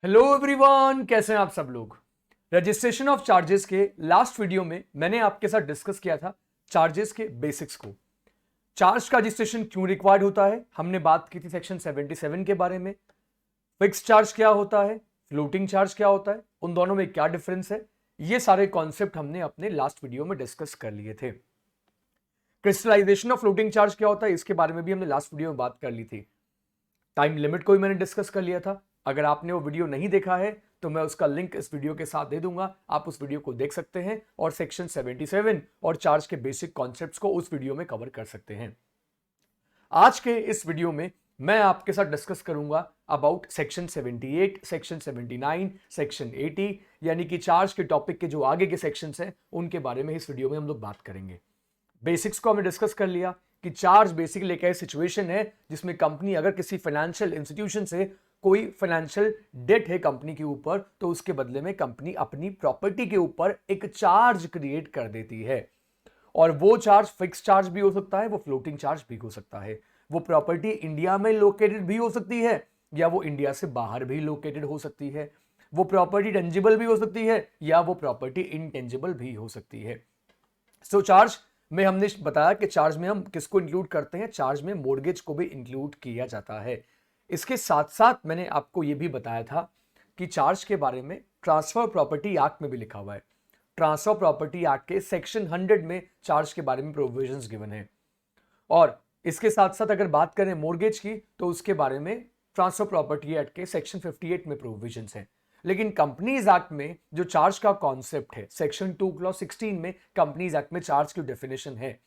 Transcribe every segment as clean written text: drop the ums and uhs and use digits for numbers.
Hello everyone, कैसे हैं आप सब लोग। रजिस्ट्रेशन ऑफ चार्जेस के लास्ट वीडियो में मैंने आपके साथ डिस्कस किया था चार्जेस के बेसिक्स को। चार्ज का रजिस्ट्रेशन क्यों रिक्वायर्ड होता है, हमने बात की थी सेक्शन 77 के बारे में। फिक्स चार्ज क्या होता है, फ्लोटिंग चार्ज क्या होता है, उन दोनों में क्या डिफरेंस है, ये सारे कॉन्सेप्ट हमने अपने लास्ट वीडियो में डिस्कस कर लिए थे। क्रिस्टलाइजेशन ऑफ फ्लोटिंग चार्ज क्या होता है, इसके बारे में भी हमने लास्ट वीडियो में बात कर ली थी। टाइम लिमिट को भी मैंने डिस्कस कर लिया था। अगर आपने वो वीडियो नहीं देखा है तो मैं उसका लिंक इस वीडियो के साथ दे दूंगा, आप उस वीडियो को देख सकते हैं और सेक्शन 77 और चार्ज के बेसिक कॉन्सेप्ट्स को उस वीडियो में कवर कर सकते हैं। आज के इस वीडियो में मैं आपके साथ डिस्कस करूंगा अबाउट सेक्शन 78, सेक्शन 79, सेक्शन 80, यानी कि चार्ज के टॉपिक के जो आगे के सेक्शंस हैं उनके बारे में इस वीडियो में हम लोग बात करेंगे। बेसिक्स को हमने डिस्कस कर लिया कि चार्ज बेसिकली एक ऐसी सिचुएशन है जिसमें कंपनी अगर किसी फाइनेंशियल इंस्टीट्यूशन से कोई फाइनेंशियल डेट है कंपनी के ऊपर, तो उसके बदले में कंपनी अपनी प्रॉपर्टी के ऊपर एक चार्ज क्रिएट कर देती है। और वो चार्ज फिक्स चार्ज भी हो सकता है, वो फ्लोटिंग चार्ज भी हो सकता है। वो प्रॉपर्टी इंडिया में लोकेटेड भी हो सकती है या वो इंडिया से बाहर भी लोकेटेड हो सकती है। वो प्रॉपर्टी टेंजिबल भी हो सकती है या वो प्रॉपर्टी इनटेंजिबल भी हो सकती है। सो चार्ज में हमने बताया कि चार्ज में हम किसको इंक्लूड करते हैं, चार्ज में मॉर्गेज को भी इंक्लूड किया जाता है। इसके साथ साथ मैंने आपको यह भी बताया था कि चार्ज के बारे में ट्रांसफर प्रॉपर्टी एक्ट में भी लिखा हुआ है। ट्रांसफर प्रॉपर्टी एक्ट के सेक्शन 100 में चार्ज के बारे में प्रोविजंस गिवन है। और इसके साथ साथ अगर बात करें मॉर्गेज की तो उसके बारे में ट्रांसफर प्रॉपर्टी एक्ट के सेक्शन 58 में प्रोविजंस हैं। लेकिन कंपनीज एक्ट में जो चार्ज का कॉन्सेप्ट है, सेक्शन 2 क्लॉज 16 में कंपनीज एक्ट में चार्ज की डेफिनेशन है।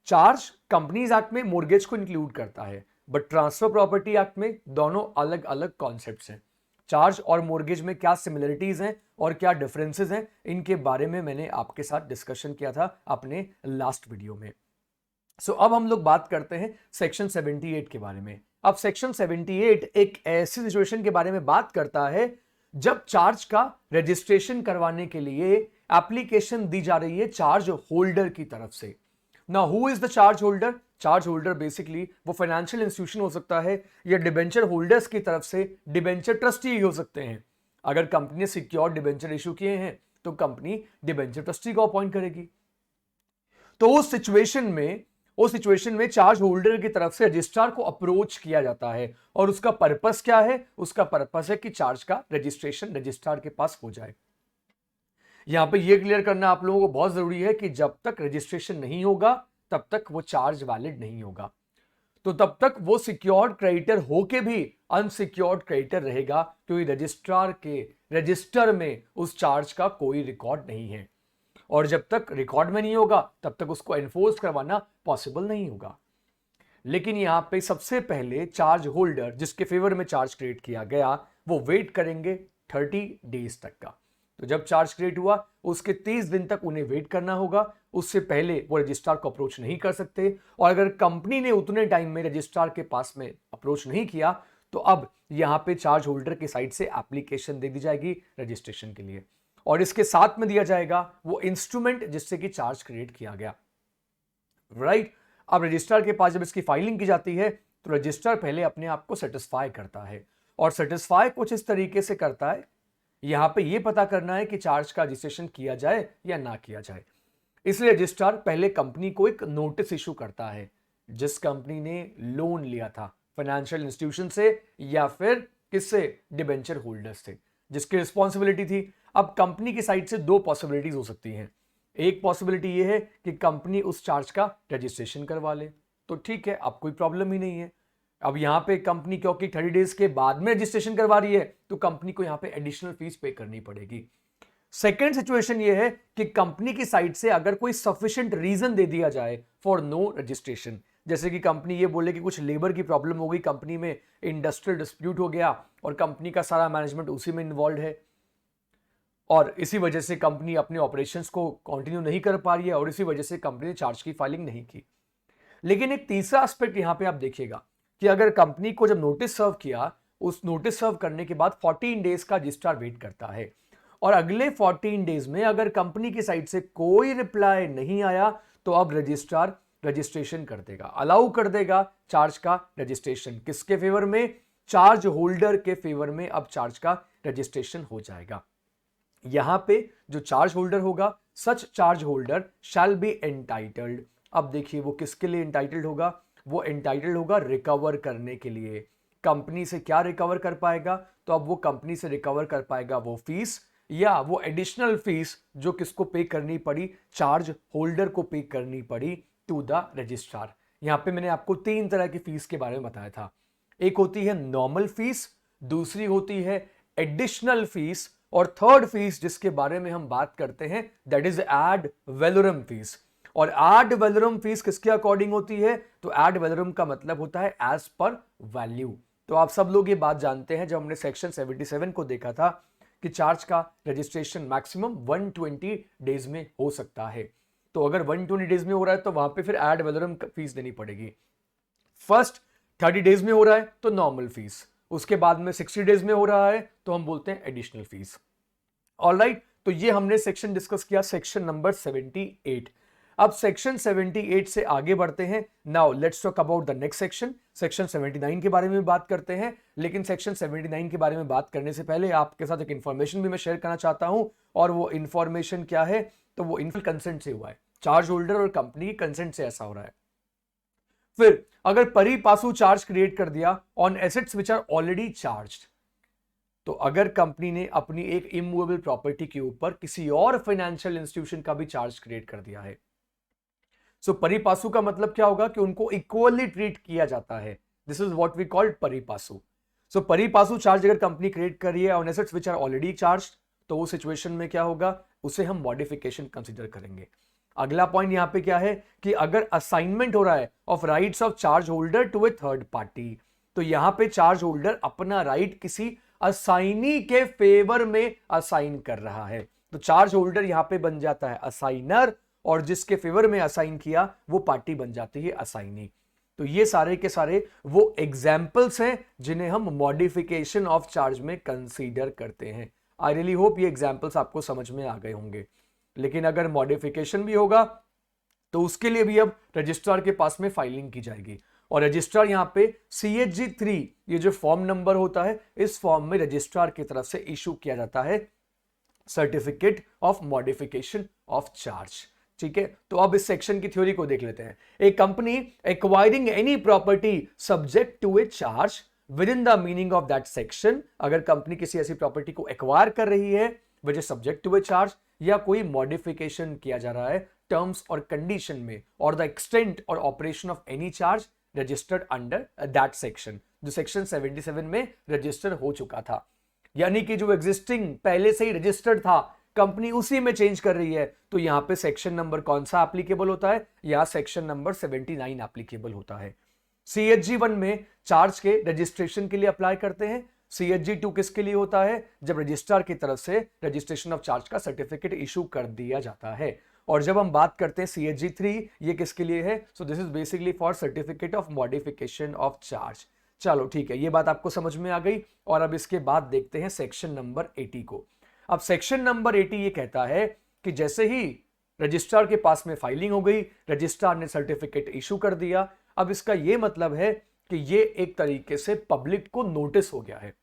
चार्ज कंपनीज एक्ट में मॉर्गेज को इंक्लूड करता है, बट ट्रांसफर प्रॉपर्टी एक्ट में दोनों अलग अलग कॉन्सेप्ट्स हैं। चार्ज और मॉर्गेज में क्या सिमिलरिटीज हैं और क्या डिफरेंसेस हैं, इनके बारे में मैंने आपके साथ डिस्कशन किया था अपने लास्ट वीडियो में। अब हम लोग बात करते हैं सेक्शन 78 के बारे में। अब सेक्शन 78 एक ऐसी सिचुएशन के बारे में बात करता है जब चार्ज का रजिस्ट्रेशन करवाने के लिए एप्लीकेशन दी जा रही है चार्ज होल्डर की तरफ से। Now who is the charge holder? Charge holder basically वो फाइनेंशियल इंस्टीट्यूशन हो सकता है या डिबेंचर होल्डर्स की तरफ से डिबेंचर ट्रस्टी हो सकते हैं। अगर कंपनी ने सिक्योर्ड डिबेंचर इशू किए हैं तो कंपनी डिबेंचर ट्रस्टी को अपॉइंट करेगी। तो उस सिचुएशन में चार्ज होल्डर की तरफ से रजिस्ट्रार को अप्रोच किया जाता है और उसका पर्पस क्या है? उसका पर्पस है कि चार्ज का रजिस्ट्रेशन रजिस्ट्रार के पास हो जाए। यहां पे ये क्लियर करना आप लोगों को बहुत जरूरी है कि जब तक रजिस्ट्रेशन नहीं होगा तब तक वो चार्ज वैलिड नहीं होगा। तो तब तक वो सिक्योर्ड क्रेडिटर होके भी अनसिक्योर्ड क्रेडिटर रहेगा, क्योंकि रजिस्ट्रार के रजिस्टर में उस चार्ज का कोई रिकॉर्ड नहीं है और जब तक रिकॉर्ड में नहीं होगा तब तक उसको एनफोर्स करवाना पॉसिबल नहीं होगा। लेकिन यहां पे सबसे पहले चार्ज होल्डर जिसके फेवर में चार्ज क्रिएट किया गया वो वेट करेंगे 30 डेज तक का। तो जब चार्ज क्रिएट हुआ उसके 30 दिन तक उन्हें वेट करना होगा, उससे पहले वो रजिस्ट्रार को अप्रोच नहीं कर सकते। और अगर कंपनी ने उतने टाइम में रजिस्ट्रार के पास में अप्रोच नहीं किया तो अब यहां पे चार्ज होल्डर की साइड से एप्लीकेशन दे दी जाएगी रजिस्ट्रेशन के लिए और इसके साथ में दिया जाएगा वो इंस्ट्रूमेंट जिससे कि चार्ज क्रिएट किया गया। राइट, अब रजिस्ट्रार के पास जब इसकी फाइलिंग की जाती है तो रजिस्ट्रार पहले अपने आप को सेटिस्फाई करता है और सेटिस्फाई कुछ इस तरीके से करता है, यहां पे ये पता करना है कि चार्ज का रजिस्ट्रेशन किया जाए या ना किया जाए। इसलिए रजिस्ट्रार पहले कंपनी को एक नोटिस इशू करता है। जिस कंपनी ने लोन लिया था फाइनेंशियल इंस्टीट्यूशन से या फिर किससे, डिबेंचर होल्डर्स से, जिसकी रिस्पॉन्सिबिलिटी थी। अब कंपनी की साइड से दो पॉसिबिलिटीज हो सकती हैं। एक पॉसिबिलिटी ये है कि कंपनी उस चार्ज का रजिस्ट्रेशन करवा ले, तो ठीक है, अब कोई प्रॉब्लम ही नहीं है। अब यहां पे कंपनी क्योंकि 30 डेज के बाद में रजिस्ट्रेशन करवा रही है तो कंपनी को यहां पे एडिशनल फीस पे करनी पड़ेगी। सेकेंड सिचुएशन ये है कि कंपनी की साइड से अगर कोई सफिशिएंट रीजन दे दिया जाए फॉर नो रजिस्ट्रेशन, जैसे कि कंपनी ये बोले कि कुछ लेबर की प्रॉब्लम हो गई, कंपनी में इंडस्ट्रियल डिस्प्यूट हो गया और कंपनी का सारा मैनेजमेंट उसी में इन्वॉल्व है और इसी वजह से कंपनी अपने ऑपरेशंस को कंटिन्यू नहीं कर पा रही है और इसी वजह से कंपनी ने चार्ज की फाइलिंग नहीं की। लेकिन एक तीसरा एस्पेक्ट यहां पे आप देखिएगा कि अगर कंपनी को जब नोटिस सर्व किया, उस नोटिस सर्व करने के बाद 14 डेज का रजिस्ट्रार वेट करता है और अगले 14 डेज में अगर कंपनी की साइड से कोई रिप्लाई नहीं आया तो अब रजिस्ट्रार रजिस्ट्रेशन कर देगा, अलाउ कर देगा चार्ज का रजिस्ट्रेशन। किसके फेवर में? चार्ज होल्डर के फेवर में अब चार्ज का रजिस्ट्रेशन हो जाएगा। यहां पे जो चार्ज होल्डर होगा, such charge holder shall be entitled. अब देखिए वो किसके लिए एंटाइटल्ड होगा, वो एंटाइटल्ड होगा रिकवर करने के लिए। कंपनी से क्या रिकवर कर पाएगा, तो अब वो कंपनी से रिकवर कर पाएगा वो फीस या वो एडिशनल फीस जो किसको पे करनी पड़ी, चार्ज होल्डर को पे करनी पड़ी टू द रजिस्ट्रार। यहां पे मैंने आपको 3 तरह की फीस के बारे में बताया था। एक होती है नॉर्मल फीस, दूसरी होती है एडिशनल फीस, और थर्ड फीस जिसके बारे में हम बात करते हैं that is ad valorem fees. और एड वैलोरम फीस किसके अकॉर्डिंग होती है, तो एड वैलोरम का मतलब होता है एज पर वैल्यू। तो आप सब लोग ये बात जानते हैं, जब हमने सेक्शन 77 को देखा था कि चार्ज का रजिस्ट्रेशन मैक्सिमम 120 डेज में हो सकता है। तो अगर 120 डेज में हो रहा है तो वहां पे फिर एड वैलोरम फीस देनी पड़ेगी। फर्स्ट 30 डेज में हो रहा है तो नॉर्मल फीस, उसके बाद में 60 डेज में हो रहा है तो हम बोलते हैं एडिशनल फीस। ऑलराइट, तो ये हमने सेक्शन डिस्कस किया, सेक्शन नंबर 78। अब सेक्शन 78 से आगे बढ़ते हैं। Now let's talk about the next section, section 79 के बारे में बात करते हैं। लेकिन सेक्शन 79 के बारे में बात करने से पहले आपके साथ एक इंफॉर्मेशन भी मैं शेयर करना चाहता हूं, और वो इंफॉर्मेशन क्या है, तो वो इनफॉर्म कंसेंट से हुआ है, चार्ज होल्डर और कंपनी की कंसेंट से ऐसा हो रहा है। फिर अगर परी पासू चार्ज क्रिएट कर दिया on assets which are already charged, तो अगर कंपनी ने अपनी एक इमूवेबल प्रॉपर्टी के ऊपर किसी और फाइनेंशियल इंस्टीट्यूशन का भी चार्ज क्रिएट कर दिया है, सो परी पासू का मतलब क्या होगा कि उनको इक्वली ट्रीट किया जाता है। This is what we called pari passu. So pari passu charge अगर कंपनी क्रिएट कर रही है on assets which are already charge, तो उस सिचुएशन में क्या होगा, उसे हम मॉडिफिकेशन कंसीडर करेंगे। अगला पॉइंट यहां पे क्या है कि अगर असाइनमेंट हो रहा है of rights of charge holder to a third party, तो यहां पे चार्ज होल्डर अपना राइट किसी असाइनी के फेवर में असाइन कर रहा है, तो चार्ज होल्डर यहां पे बन जाता है असाइनर, और जिसके फेवर में असाइन किया वो पार्टी बन जाती है असाइनी। तो ये सारे के सारे वो एग्जाम्पल्स हैं जिन्हें हम मॉडिफिकेशन ऑफ चार्ज में कंसीडर करते हैं। आई रियली होप ये एग्जाम्पल्स आपको समझ में आ गए होंगे। लेकिन अगर मॉडिफिकेशन भी होगा तो उसके लिए भी अब रजिस्ट्रार के पास में फाइलिंग की जाएगी, और रजिस्ट्रार यहां पे CHG3 ये जो फॉर्म नंबर होता है, इस फॉर्म में रजिस्ट्रार की तरफ से इशू किया जाता है certificate of modification of charge. ठीक है, तो अब इस सेक्शन की थ्योरी को देख लेते हैं। A company acquiring any property subject to a charge within the meaning of that section, अगर कंपनी किसी ऐसी प्रॉपर्टी को एक्वायर कर रही है which is subject to a charge, या कोई मॉडिफिकेशन किया जा रहा है टर्म्स और कंडीशन में, और द एक्सटेंट और operation of any charge registered under that section, जो सेक्शन 77 में रजिस्टर हो चुका था। यानी कि जो एग्जिस्टिंग पहले से ही रजिस्टर्ड था, कंपनी उसी में चेंज कर रही है, तो यहां पे सेक्शन नंबर कौन सा एप्लीकेबल होता है, यहां सेक्शन नंबर 79 एप्लीकेबल होता है। CHG1 में चार्ज के रजिस्ट्रेशन के लिए अप्लाई करते हैं, CHG2 किसके लिए होता है, जब रजिस्ट्रार की तरफ से रजिस्ट्रेशन ऑफ चार्ज का सर्टिफिकेट इशू कर दिया जाता है। और जब हम बात करते हैं CHG3, ये किसके लिए है, so this is basically for certificate of modification of charge. चलो ठीक है, ये बात आपको समझ में आ गई। और अब इसके बाद देखते हैं सेक्शन नंबर 80 को। अब सेक्शन नंबर 80 ये कहता है कि जैसे ही रजिस्ट्रार के पास में फाइलिंग हो गई, रजिस्ट्रार ने सर्टिफिकेट इशू कर दिया, अब इसका ये मतलब है कि ये एक तरीके से पब्लिक को नोटिस हो गया है।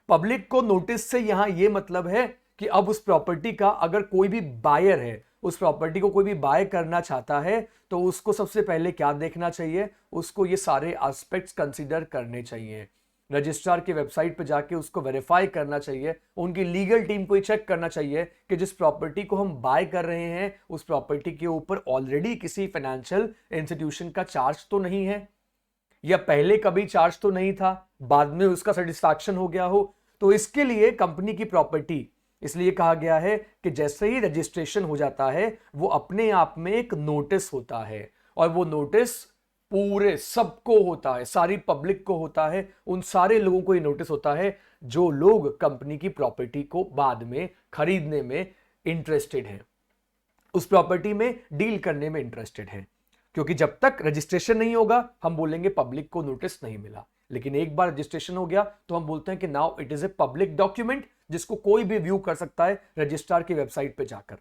पब्लिक को नोटिस से यहां ये मतलब है कि अब उस प्रॉपर्टी का अगर कोई भी बायर है, उस प्रॉपर्टी को कोई भी बाय करना चाहता है, तो उसको सबसे पहले क्या देखना चाहिए, उसको ये सारे एस्पेक्ट्स कंसीडर करने चाहिए। रजिस्ट्रार की वेबसाइट पे जाके उसको वेरीफाई करना चाहिए, उनकी लीगल टीम को ये चेक करना चाहिए कि जिस प्रॉपर्टी को हम बाय कर रहे हैं उस प्रॉपर्टी के ऊपर ऑलरेडी किसी फाइनेंशियल इंस्टीट्यूशन का चार्ज तो नहीं है, या पहले कभी चार्ज तो नहीं था, बाद में उसका सेटिस्फैक्शन हो गया हो। तो इसके लिए कंपनी की प्रॉपर्टी, इसलिए कहा गया है कि जैसे ही रजिस्ट्रेशन हो जाता है वो अपने आप में एक नोटिस होता है, और वो नोटिस पूरे सबको होता है, सारी पब्लिक को होता है, उन सारे लोगों को ये नोटिस होता है जो लोग कंपनी की प्रॉपर्टी को बाद में खरीदने में इंटरेस्टेड हैं, उस प्रॉपर्टी में डील करने में इंटरेस्टेड हैं। क्योंकि जब तक रजिस्ट्रेशन नहीं होगा हम बोलेंगे पब्लिक को नोटिस नहीं मिला, लेकिन एक बार रजिस्ट्रेशन हो गया तो हम बोलते हैं कि now it is a public document जिसको कोई भी व्यू कर सकता है रजिस्ट्रार की वेबसाइट पे जाकर।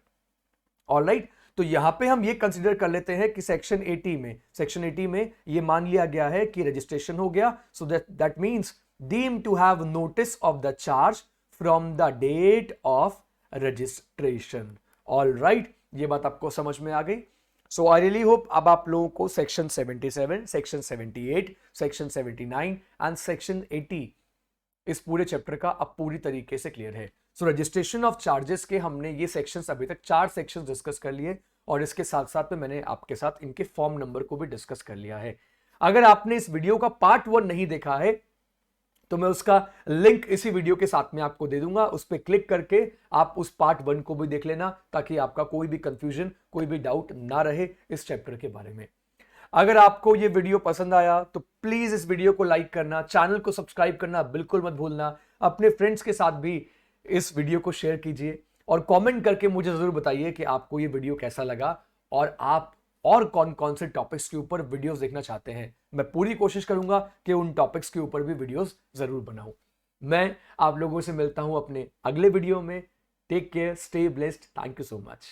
ऑलराइट, तो यहां पे हम ये कंसीडर कर लेते हैं कि सेक्शन 80 में ये मान लिया गया है कि रजिस्ट्रेशन हो गया, so that means deem to have notice of the charge from the date of registration. All right, ये बात आपको समझ में आ गई। सो आई रियली होप अब आप लोगों को section 77, section 78, section 79 and section 80 इस पूरे चैप्टर का अब पूरी तरीके से क्लियर है। सो रजिस्ट्रेशन ऑफ चार्जेस के हमने ये सेक्शंस अभी तक 4 सेक्शंस डिस्कस कर लिए और इसके साथ साथ में मैंने आपके साथ इनके फॉर्म नंबर को भी डिस्कस कर लिया है। अगर आपने इस वीडियो का पार्ट 1 नहीं देखा है तो मैं उसका लिंक इसी वीडियो के साथ में आपको दे दूंगा, उस पर क्लिक करके आप उस पार्ट 1 को भी देख लेना ताकि आपका कोई भी कंफ्यूजन, कोई भी डाउट ना रहे इस चैप्टर के बारे में। अगर आपको ये वीडियो पसंद आया तो प्लीज इस वीडियो को लाइक करना, चैनल को सब्सक्राइब करना बिल्कुल मत भूलना, अपने फ्रेंड्स के साथ भी इस वीडियो को शेयर कीजिए और कमेंट करके मुझे जरूर बताइए कि आपको ये वीडियो कैसा लगा और आप और कौन कौन से टॉपिक्स के ऊपर वीडियोस देखना चाहते हैं। मैं पूरी कोशिश करूंगा कि उन टॉपिक्स के ऊपर भी वीडियोस जरूर बनाऊं। मैं आप लोगों से मिलता हूं अपने अगले वीडियो में। Take care, stay blessed, thank you so much.